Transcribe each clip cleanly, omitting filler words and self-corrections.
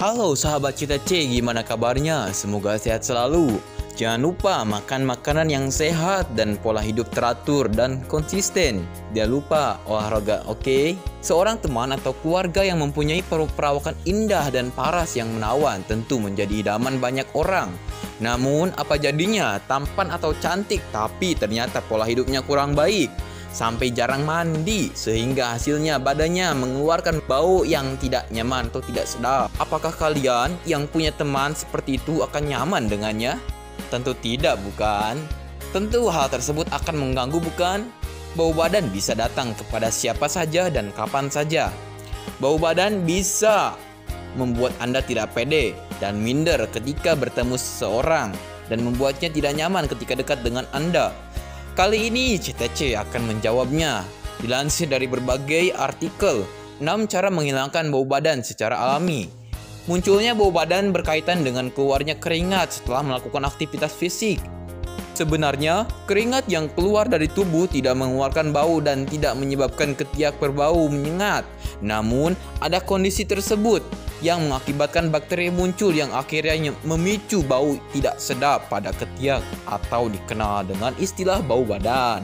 Halo sahabat Cita C, gimana kabarnya? Semoga sehat selalu. Jangan lupa makan makanan yang sehat dan pola hidup teratur dan konsisten. Jangan lupa olahraga, oke? Seorang teman atau keluarga yang mempunyai perawakan indah dan paras yang menawan tentu menjadi idaman banyak orang. Namun apa jadinya tampan atau cantik tapi ternyata pola hidupnya kurang baik, sampai jarang mandi sehingga hasilnya badannya mengeluarkan bau yang tidak nyaman atau tidak sedap. Apakah kalian yang punya teman seperti itu akan nyaman dengannya? Tentu tidak, bukan? Tentu hal tersebut akan mengganggu, bukan? Bau badan bisa datang kepada siapa saja dan kapan saja. Bau badan bisa membuat Anda tidak pede dan minder ketika bertemu seseorang dan membuatnya tidak nyaman ketika dekat dengan Anda. Kali ini Cita C akan menjawabnya. Dilansir dari berbagai artikel, 6 cara menghilangkan bau badan secara alami. Munculnya bau badan berkaitan dengan keluarnya keringat setelah melakukan aktivitas fisik. Sebenarnya, keringat yang keluar dari tubuh tidak mengeluarkan bau dan tidak menyebabkan ketiak berbau menyengat. Namun, ada kondisi tersebut yang mengakibatkan bakteri muncul yang akhirnya memicu bau tidak sedap pada ketiak atau dikenal dengan istilah bau badan.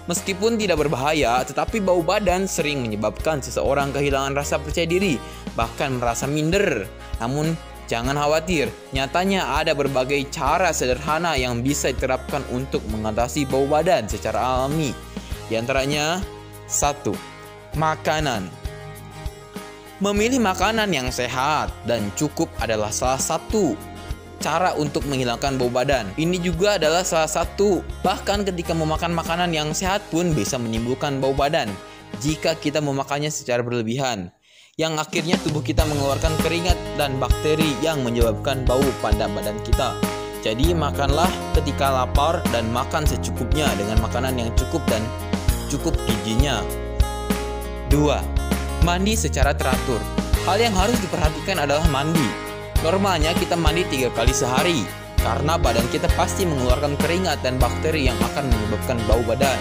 Meskipun tidak berbahaya, tetapi bau badan sering menyebabkan seseorang kehilangan rasa percaya diri, bahkan merasa minder. Namun, jangan khawatir, nyatanya ada berbagai cara sederhana yang bisa diterapkan untuk mengatasi bau badan secara alami. Di antaranya, 1. Makanan. Memilih makanan yang sehat dan cukup adalah salah satu cara untuk menghilangkan bau badan. Ini juga adalah salah satu, bahkan ketika memakan makanan yang sehat pun bisa menimbulkan bau badan jika kita memakannya secara berlebihan, yang akhirnya tubuh kita mengeluarkan keringat dan bakteri yang menyebabkan bau pada badan kita. Jadi makanlah ketika lapar dan makan secukupnya dengan makanan yang cukup dan cukup gizinya. 2. Mandi secara teratur. Hal yang harus diperhatikan adalah mandi. Normalnya kita mandi 3 kali sehari, karena badan kita pasti mengeluarkan keringat dan bakteri yang akan menyebabkan bau badan.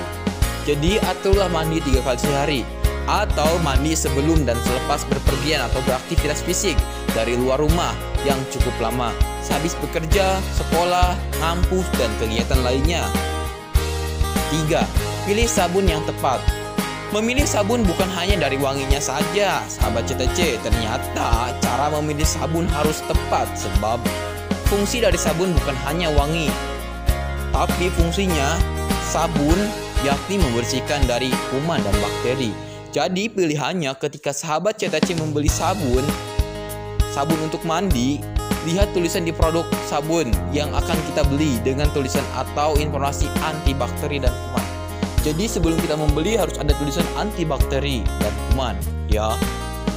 Jadi aturlah mandi 3 kali sehari, atau mandi sebelum dan selepas berpergian atau beraktivitas fisik dari luar rumah yang cukup lama, sehabis bekerja, sekolah, ngampus, dan kegiatan lainnya. 3. Pilih sabun yang tepat. Memilih sabun bukan hanya dari wanginya saja, sahabat Cita C. Ternyata cara memilih sabun harus tepat, sebab fungsi dari sabun bukan hanya wangi, tapi fungsinya sabun yakni membersihkan dari kuman dan bakteri. Jadi pilihannya ketika sahabat Cita C membeli sabun untuk mandi, lihat tulisan di produk sabun yang akan kita beli dengan tulisan atau informasi antibakteri dan kuman. Jadi sebelum kita membeli harus ada tulisan antibakteri dan kuman, ya,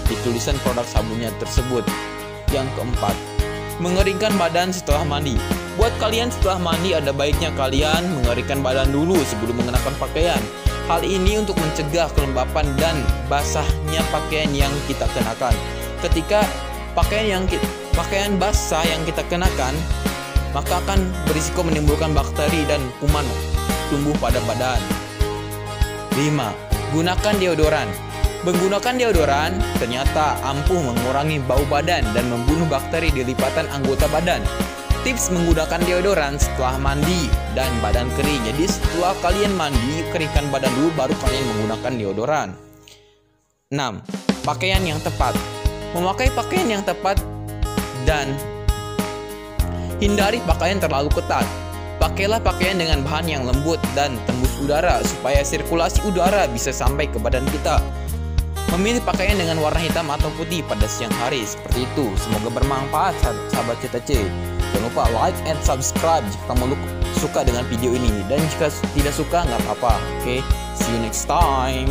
di tulisan produk sabunnya tersebut. Yang keempat, mengeringkan badan setelah mandi. Buat kalian setelah mandi ada baiknya kalian mengeringkan badan dulu sebelum mengenakan pakaian. Hal ini untuk mencegah kelembapan dan basahnya pakaian yang kita kenakan. Ketika pakaian basah yang kita kenakan, maka akan berisiko menimbulkan bakteri dan kuman tumbuh pada badan. 5. Gunakan deodoran. Menggunakan deodoran ternyata ampuh mengurangi bau badan dan membunuh bakteri di lipatan anggota badan. Tips menggunakan deodoran setelah mandi dan badan kering. Jadi setelah kalian mandi, keringkan badan dulu baru kalian menggunakan deodoran. 6. Pakaian yang tepat. Memakai pakaian yang tepat dan hindari pakaian terlalu ketat. Pakailah pakaian dengan bahan yang lembut dan tembus udara supaya sirkulasi udara bisa sampai ke badan kita. Memilih pakaian dengan warna hitam atau putih pada siang hari seperti itu. Semoga bermanfaat sahabat Cita C. Jangan lupa like and subscribe jika kamu suka dengan video ini, dan jika tidak suka nggak apa-apa. Oke, see you next time.